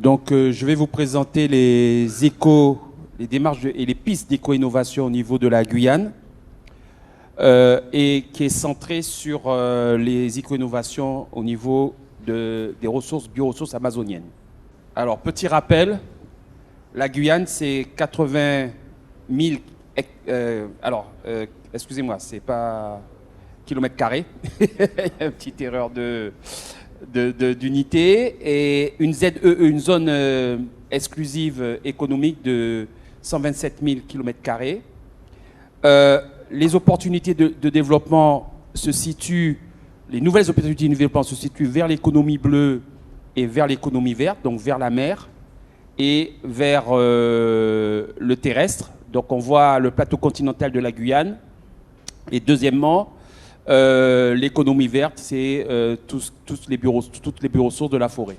Donc, je vais vous présenter les démarches et les pistes d'éco-innovation au niveau de la Guyane, et qui est centrée sur les éco-innovations au niveau des bioressources amazoniennes. Alors, petit rappel, la Guyane, c'est 80 000... excusez-moi, c'est pas kilomètres carrés. Il y a une petite erreur d'unité. Et une ZEE, une zone exclusive économique de 127 000 kilomètres carrés. Les opportunités de développement se situent, les nouvelles opportunités de développement se situent vers l'économie bleue et vers l'économie verte, donc vers la mer et vers le terrestre. Donc on voit le plateau continental de la Guyane. Et deuxièmement, l'économie verte, c'est toutes les bioressources de la forêt.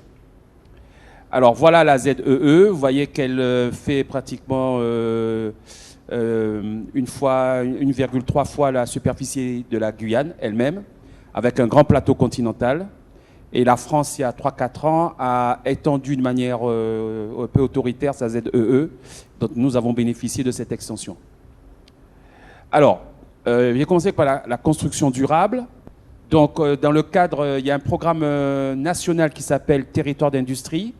Alors voilà la ZEE, vous voyez qu'elle fait pratiquement 1,3 fois la superficie de la Guyane elle-même, avec un grand plateau continental. Et la France, il y a 3-4 ans, a étendu de manière un peu autoritaire sa ZEE. Donc nous avons bénéficié de cette extension. Alors, je vais commencer par la construction durable. Donc, dans le cadre, il y a un programme national qui s'appelle Territoire d'industrie.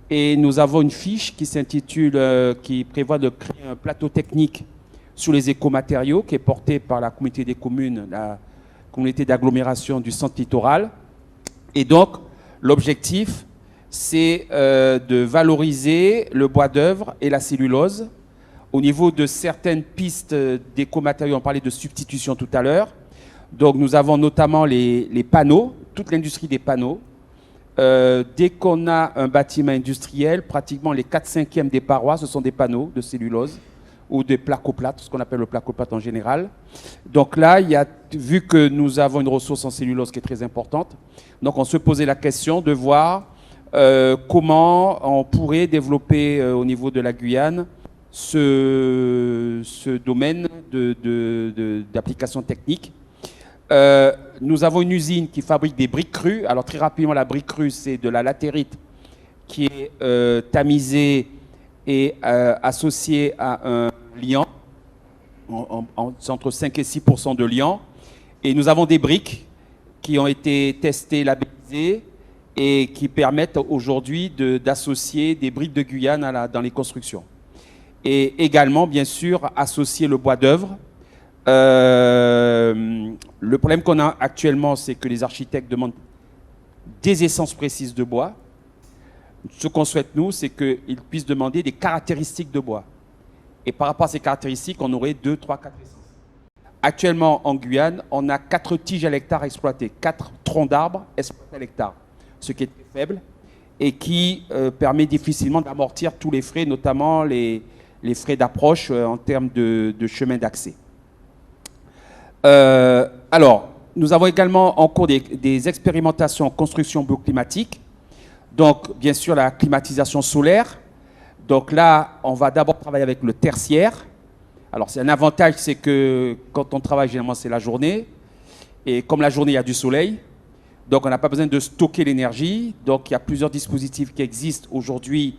Et nous avons une fiche qui s'intitule, qui prévoit de créer un plateau technique sur les écomatériaux, qui est porté par la communauté des communes, la communauté d'agglomération du centre littoral. Et donc, l'objectif, c'est de valoriser le bois d'œuvre et la cellulose. Au niveau de certaines pistes d'écomatériaux, on parlait de substitution tout à l'heure. Donc, nous avons notamment les panneaux, toute l'industrie des panneaux. Dès qu'on a un bâtiment industriel, pratiquement les 4/5 des parois, ce sont des panneaux de cellulose ou des placoplates, ce qu'on appelle le placoplate en général. Donc là, vu que nous avons une ressource en cellulose qui est très importante, donc on se posait la question de voir comment on pourrait développer au niveau de la Guyane ce domaine d'application technique. Nous avons une usine qui fabrique des briques crues. Alors très rapidement, la brique crue, c'est de la latérite qui est tamisée et associée à un liant, entre 5 et 6% de liant. Et nous avons des briques qui ont été testées, labellisées et qui permettent aujourd'hui d'associer des briques de Guyane dans les constructions. Et également, bien sûr, associer le bois d'œuvre. Le problème qu'on a actuellement, c'est que les architectes demandent des essences précises de bois. Ce qu'on souhaite, nous, c'est qu'ils puissent demander des caractéristiques de bois. Et par rapport à ces caractéristiques, on aurait 2, 3, 4 essences. Actuellement, en Guyane, on a 4 tiges à l'hectare exploitées, 4 troncs d'arbres exploités à l'hectare, ce qui est très faible et qui permet difficilement d'amortir tous les frais, notamment les frais d'approche en termes de chemin d'accès. Alors, nous avons également en cours des expérimentations en construction bioclimatique. Donc, bien sûr, la climatisation solaire. Donc là, on va d'abord travailler avec le tertiaire. Alors, c'est un avantage, c'est que quand on travaille, généralement, c'est la journée. Et comme la journée, il y a du soleil. Donc, on n'a pas besoin de stocker l'énergie. Donc, il y a plusieurs dispositifs qui existent aujourd'hui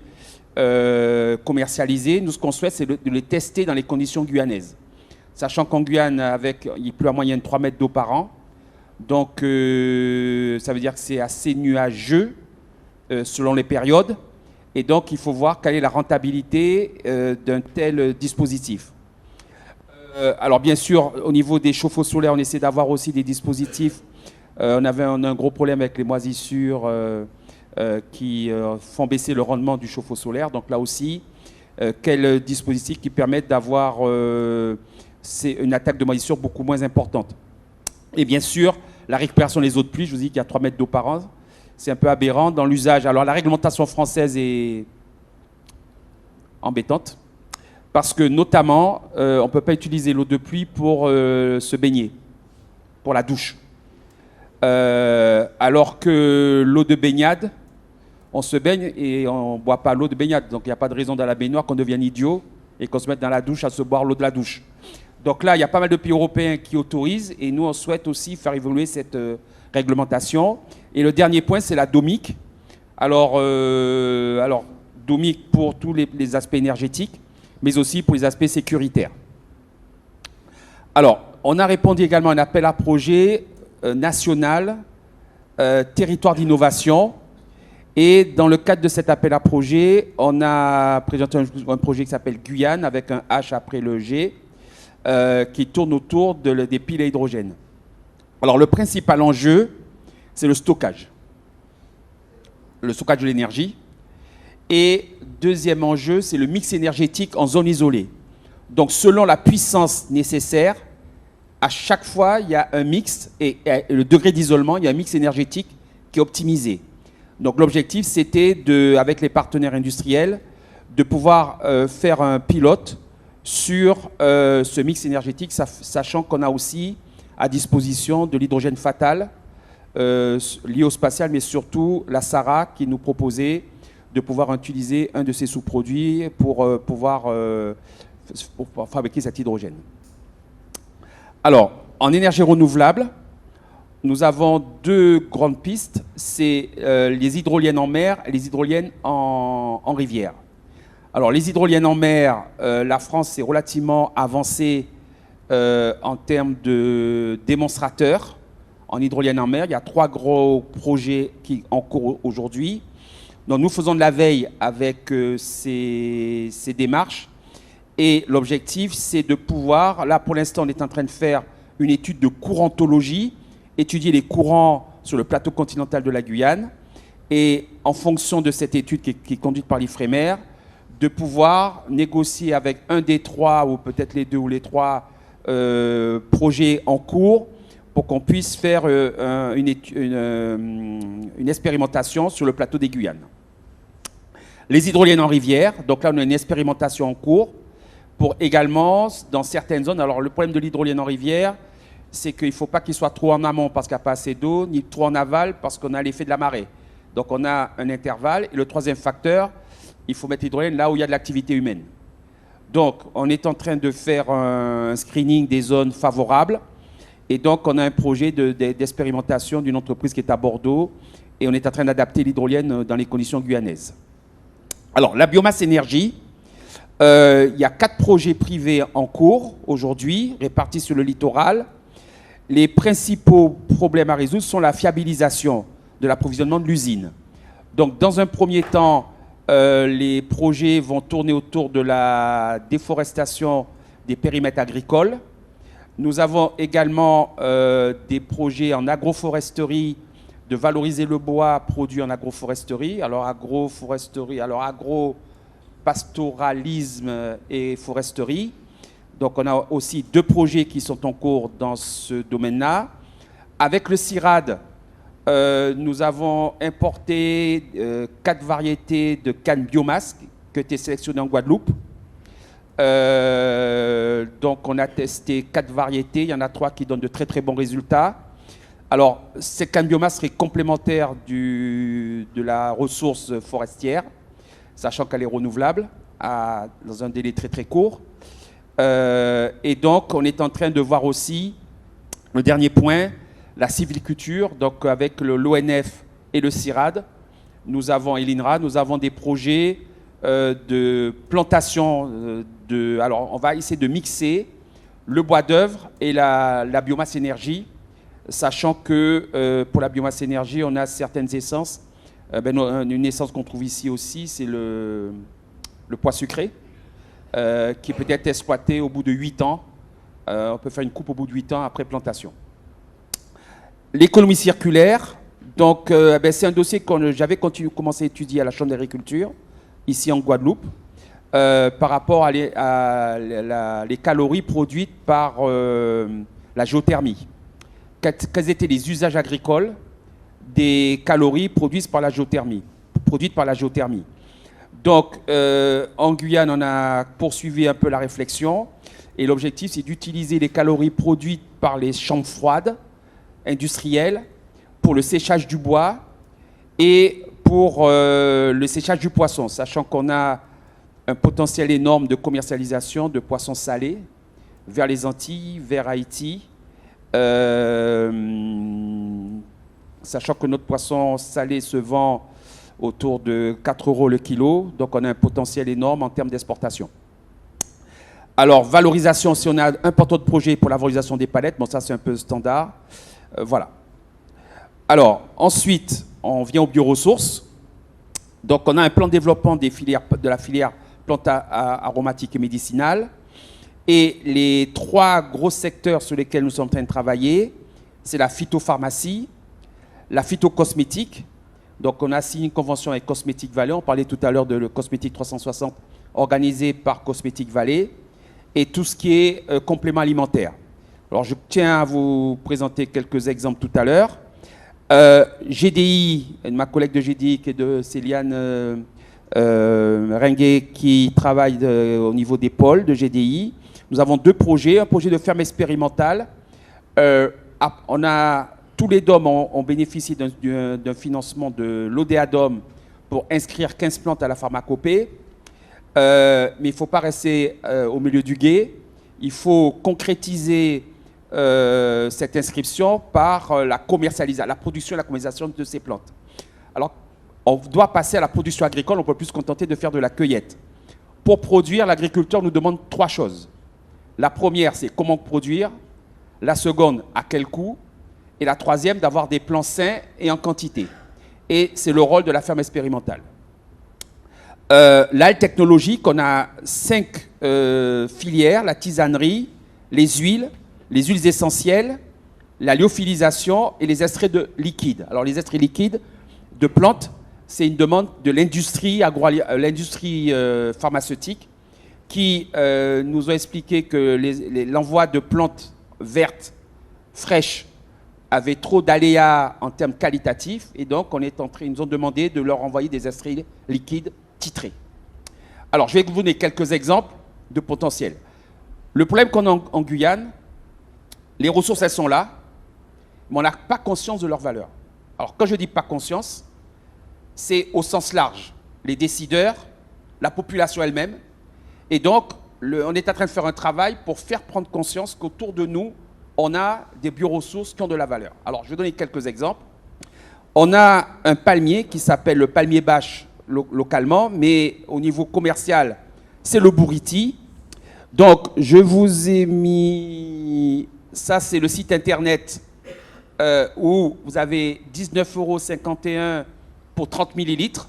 commercialisés. Nous, ce qu'on souhaite, c'est de les tester dans les conditions guyanaises. Sachant qu'en Guyane, il pleut en moyenne 3 mètres d'eau par an. Donc, ça veut dire que c'est assez nuageux selon les périodes. Et donc, il faut voir quelle est la rentabilité d'un tel dispositif. Alors, bien sûr, au niveau des chauffe-eau solaires, on essaie d'avoir aussi des dispositifs. On a un gros problème avec les moisissures qui font baisser le rendement du chauffe-eau solaire. Donc, là aussi, quels dispositifs qui permettent d'avoir... c'est une attaque de moisissure beaucoup moins importante. Et bien sûr, la récupération des eaux de pluie, je vous dis qu'il y a 3 mètres d'eau par an, c'est un peu aberrant dans l'usage. Alors la réglementation française est embêtante, parce que notamment, on ne peut pas utiliser l'eau de pluie pour se baigner, pour la douche. Alors que l'eau de baignade, on se baigne et on ne boit pas l'eau de baignade. Donc il n'y a pas de raison dans la baignoire qu'on devienne idiot et qu'on se mette dans la douche à se boire l'eau de la douche. Donc là, il y a pas mal de pays européens qui autorisent et nous, on souhaite aussi faire évoluer cette réglementation. Et le dernier point, c'est la DOMIC. Alors DOMIC pour tous les aspects énergétiques, mais aussi pour les aspects sécuritaires. Alors, on a répondu également à un appel à projet national, territoire d'innovation. Et dans le cadre de cet appel à projet, on a présenté un projet qui s'appelle Guyane, avec un H après le G, qui tourne autour des piles à hydrogène. Alors, le principal enjeu, c'est le stockage de l'énergie. Et deuxième enjeu, c'est le mix énergétique en zone isolée. Donc, selon la puissance nécessaire, à chaque fois, il y a un mix, et le degré d'isolement, il y a un mix énergétique qui est optimisé. Donc, l'objectif, c'était, avec les partenaires industriels, de pouvoir faire un pilote sur ce mix énergétique, sachant qu'on a aussi à disposition de l'hydrogène fatal lié au spatial, mais surtout la SARA qui nous proposait de pouvoir utiliser un de ces sous-produits pour pouvoir fabriquer cet hydrogène. Alors, en énergie renouvelable, nous avons deux grandes pistes, c'est les hydroliennes en mer et les hydroliennes en rivière. Alors, les hydroliennes en mer, la France est relativement avancée en termes de démonstrateurs en hydroliennes en mer. Il y a 3 gros projets en cours aujourd'hui. Donc, nous faisons de la veille avec ces démarches. Et l'objectif, c'est de pouvoir, là pour l'instant, on est en train de faire une étude de courantologie, étudier les courants sur le plateau continental de la Guyane. Et en fonction de cette étude qui est conduite par l'IFREMER, de pouvoir négocier avec un des 3, ou peut-être les 2 ou les 3 projets en cours, pour qu'on puisse faire une expérimentation sur le plateau des Guyanes. Les hydroliennes en rivière, donc là on a une expérimentation en cours, pour également, dans certaines zones, alors le problème de l'hydrolienne en rivière, c'est qu'il ne faut pas qu'il soit trop en amont parce qu'il n'y a pas assez d'eau, ni trop en aval parce qu'on a l'effet de la marée. Donc on a un intervalle. Et le troisième facteur, il faut mettre l'hydrolienne là où il y a de l'activité humaine. Donc on est en train de faire un screening des zones favorables. Et donc on a un projet d'expérimentation d'une entreprise qui est à Bordeaux. Et on est en train d'adapter l'hydrolienne dans les conditions guyanaises. Alors la biomasse énergie. Il y a 4 projets privés en cours aujourd'hui, répartis sur le littoral. Les principaux problèmes à résoudre sont la fiabilisation de l'approvisionnement de l'usine. Donc, dans un premier temps, les projets vont tourner autour de la déforestation des périmètres agricoles. Nous avons également des projets en agroforesterie, de valoriser le bois produit en agroforesterie. Alors, pastoralisme et foresterie. Donc on a aussi 2 projets qui sont en cours dans ce domaine-là. Avec le CIRAD, nous avons importé 4 variétés de canne biomasse qui ont été sélectionnées en Guadeloupe. Donc on a testé 4 variétés, il y en a 3 qui donnent de très très bons résultats. Alors ces cannes biomasse seraient complémentaires de la ressource forestière, sachant qu'elle est renouvelable dans un délai très très court. Et donc, on est en train de voir aussi, le dernier point, la sylviculture, donc avec l'ONF et le CIRAD, et l'INRA, nous avons des projets de plantation. Alors, on va essayer de mixer le bois d'œuvre et la biomasse énergie, sachant que pour la biomasse énergie, on a certaines essences. Une essence qu'on trouve ici aussi, c'est le pois sucré, qui peut être exploité au bout de 8 ans. On peut faire une coupe au bout de 8 ans après plantation. L'économie circulaire, donc, c'est un dossier que j'avais commencé à étudier à la Chambre d'agriculture, ici en Guadeloupe, par rapport à les calories produites par la géothermie. Quels étaient les usages agricoles des calories produites par la géothermie. Donc, en Guyane, on a poursuivi un peu la réflexion et l'objectif, c'est d'utiliser les calories produites par les chambres froides industrielles pour le séchage du bois et pour le séchage du poisson, sachant qu'on a un potentiel énorme de commercialisation de poissons salés vers les Antilles, vers Haïti, sachant que notre poisson salé se vend autour de 4 euros le kilo. Donc on a un potentiel énorme en termes d'exportation. Alors, valorisation, si on a un porteur de projet pour la valorisation des palettes, bon ça c'est un peu standard. Voilà. Alors, ensuite, on vient aux bioressources. Donc on a un plan de développement des filières, de la filière plantes aromatiques et médicinales. Et les 3 gros secteurs sur lesquels nous sommes en train de travailler, c'est la phytopharmacie, la phytocosmétique. Donc on a signé une convention avec Cosmétique Vallée. On parlait tout à l'heure de le Cosmétique 360 organisé par Cosmétique Vallée. Et tout ce qui est complément alimentaire. Alors je tiens à vous présenter quelques exemples tout à l'heure. GDI, ma collègue de GDI qui est de Céliane Renguet qui travaille au niveau des pôles de GDI. Nous avons 2 projets, un projet de ferme expérimentale. On a, tous les DOM ont bénéficié d'un financement de l'ODEADOM pour inscrire 15 plantes à la pharmacopée. Mais il ne faut pas rester au milieu du gué. Il faut concrétiser cette inscription par la commercialisation, la production et la commercialisation de ces plantes. Alors, on doit passer à la production agricole, on ne peut plus se contenter de faire de la cueillette. Pour produire, l'agriculteur nous demande 3 choses. La première, c'est comment produire. La seconde, à quel coût. Et la troisième, d'avoir des plants sains et en quantité. Et c'est le rôle de la ferme expérimentale. L'AL technologique, on a 5 filières, la tisanerie, les huiles essentielles, la lyophilisation et les extraits de liquides. Alors les extraits liquides de plantes, c'est une demande de l'industrie pharmaceutique qui nous ont expliqué que l'envoi de plantes vertes, fraîches, avait trop d'aléas en termes qualitatifs et donc ils nous ont demandé de leur envoyer des extraits liquides titrés. Alors, je vais vous donner quelques exemples de potentiel. Le problème qu'on a en Guyane, les ressources, elles sont là, mais on n'a pas conscience de leur valeur. Alors, quand je dis pas conscience, c'est au sens large. Les décideurs, la population elle-même. Et donc, on est en train de faire un travail pour faire prendre conscience qu'autour de nous, on a des bioressources qui ont de la valeur. Alors, je vais donner quelques exemples. On a un palmier qui s'appelle le palmier bâche localement, mais au niveau commercial, c'est le bouriti. Donc, je vous ai mis... Ça, c'est le site internet où vous avez 19,51 € pour 30 millilitres.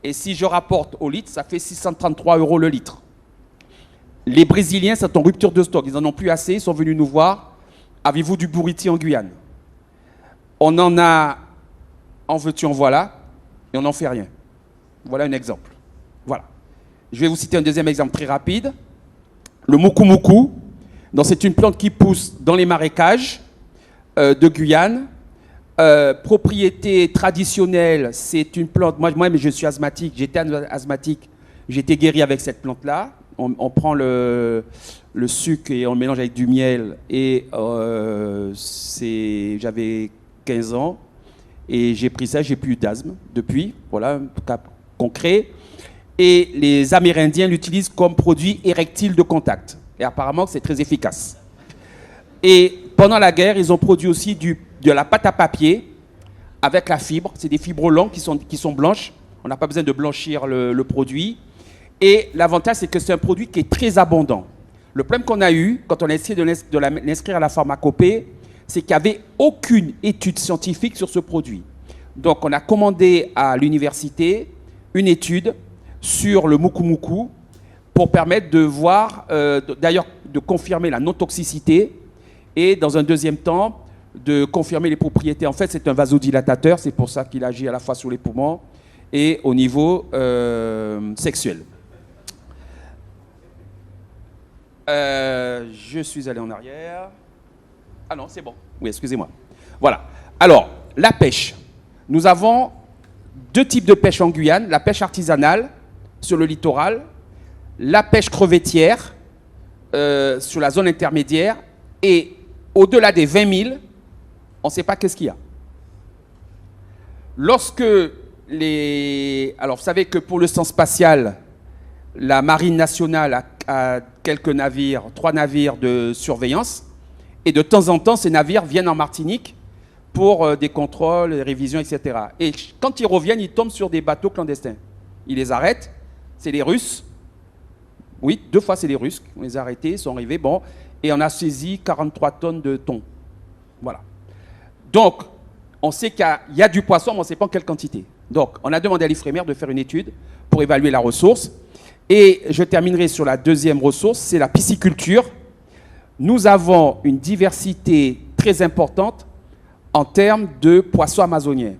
Et si je rapporte au litre, ça fait 633 € le litre. Les Brésiliens sont en rupture de stock. Ils n'en ont plus assez. Ils sont venus nous voir. Avez-vous du bouriti en Guyane? On en a, en veux-tu, en voilà, et on n'en fait rien. Voilà un exemple. Voilà. Je vais vous citer un deuxième exemple très rapide. Le moukoumoukou. Donc, c'est une plante qui pousse dans les marécages de Guyane. Propriété traditionnelle, c'est une plante. Moi, je suis asthmatique. J'étais asthmatique. J'ai été guéri avec cette plante-là. On prend le sucre et on le mélange avec du miel. Et j'avais 15 ans et j'ai pris ça. J'ai plus eu d'asthme depuis. Voilà un cas concret. Et les Amérindiens l'utilisent comme produit érectile de contact. Et apparemment, c'est très efficace. Et pendant la guerre, ils ont produit aussi de la pâte à papier avec la fibre. C'est des fibres longues qui sont blanches. On n'a pas besoin de blanchir le produit. Et l'avantage, c'est que c'est un produit qui est très abondant. Le problème qu'on a eu, quand on a essayé de l'inscrire à la pharmacopée, c'est qu'il n'y avait aucune étude scientifique sur ce produit. Donc, on a commandé à l'université une étude sur le moukoumoukou pour permettre de voir, d'ailleurs, de confirmer la non-toxicité et, dans un deuxième temps, de confirmer les propriétés. En fait, c'est un vasodilatateur, c'est pour ça qu'il agit à la fois sur les poumons et au niveau sexuel. Je suis allé en arrière. Ah non, c'est bon. Oui, excusez-moi. Voilà. Alors, la pêche. Nous avons 2 types de pêche en Guyane. La pêche artisanale sur le littoral, la pêche crevettière sur la zone intermédiaire et au-delà des 20 000, on ne sait pas qu'est-ce qu'il y a. Lorsque Alors, vous savez que pour le stand spatial, la Marine nationale a quelques navires, 3 navires de surveillance. Et de temps en temps, ces navires viennent en Martinique pour des contrôles, des révisions, etc. Et quand ils reviennent, ils tombent sur des bateaux clandestins. Ils les arrêtent, c'est les Russes. Oui, 2 fois c'est les Russes. On les a arrêtés, ils sont arrivés, bon, et on a saisi 43 tonnes de thon. Voilà. Donc, on sait qu'il y a du poisson, mais on ne sait pas en quelle quantité. Donc, on a demandé à l'Ifremer de faire une étude pour évaluer la ressource. Et je terminerai sur la deuxième ressource, c'est la pisciculture. Nous avons une diversité très importante en termes de poissons amazoniens.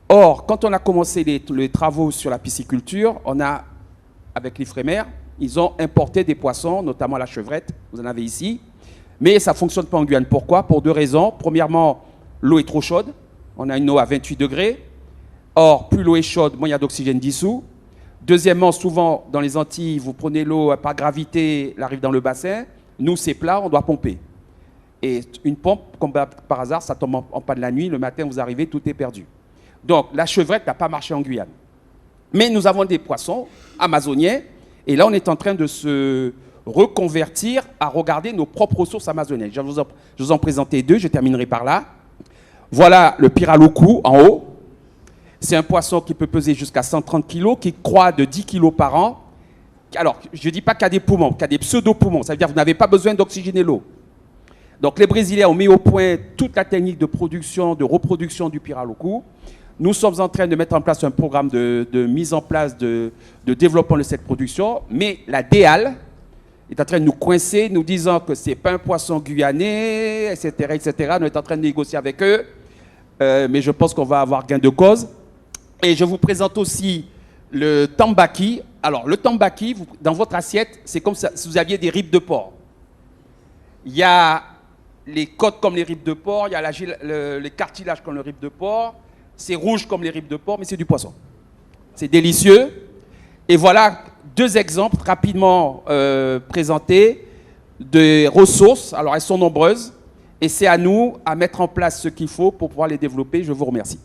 Or, quand on a commencé les travaux sur la pisciculture, on a, avec l'Ifremer, ils ont importé des poissons, notamment la chevrette, vous en avez ici, mais ça ne fonctionne pas en Guyane. Pourquoi? Pour 2 raisons. Premièrement, l'eau est trop chaude, on a une eau à 28 degrés. Or, plus l'eau est chaude, moins il y a d'oxygène dissous. Deuxièmement, souvent, dans les Antilles, vous prenez l'eau par gravité, elle arrive dans le bassin. Nous, c'est plat, on doit pomper. Et une pompe, comme par hasard, ça tombe en panne la nuit. Le matin, vous arrivez, tout est perdu. Donc, la chevrette n'a pas marché en Guyane. Mais nous avons des poissons amazoniens. Et là, on est en train de se reconvertir à regarder nos propres ressources amazoniennes. Je vais vous en présenter 2, je terminerai par là. Voilà le piraloucou en haut. C'est un poisson qui peut peser jusqu'à 130 kg, qui croît de 10 kg par an. Alors, je ne dis pas qu'il y a des poumons, qu'il y a des pseudo-poumons. Ça veut dire que vous n'avez pas besoin d'oxygéner l'eau. Donc, les Brésiliens ont mis au point toute la technique de production, de reproduction du piraloucou. Nous sommes en train de mettre en place un programme de mise en place de développement de cette production. Mais la DEAL est en train de nous coincer, nous disant que ce n'est pas un poisson guyanais, etc., etc. Nous sommes en train de négocier avec eux. Mais je pense qu'on va avoir gain de cause. Et je vous présente aussi le tambaki. Alors, le tambaki, dans votre assiette, c'est comme si vous aviez des ribes de porc. Il y a les côtes comme les ribes de porc, il y a les cartilages comme les ribes de porc. C'est rouge comme les ribes de porc, mais c'est du poisson. C'est délicieux. Et voilà 2 exemples rapidement présentés de ressources. Alors, elles sont nombreuses. Et c'est à nous à mettre en place ce qu'il faut pour pouvoir les développer. Je vous remercie.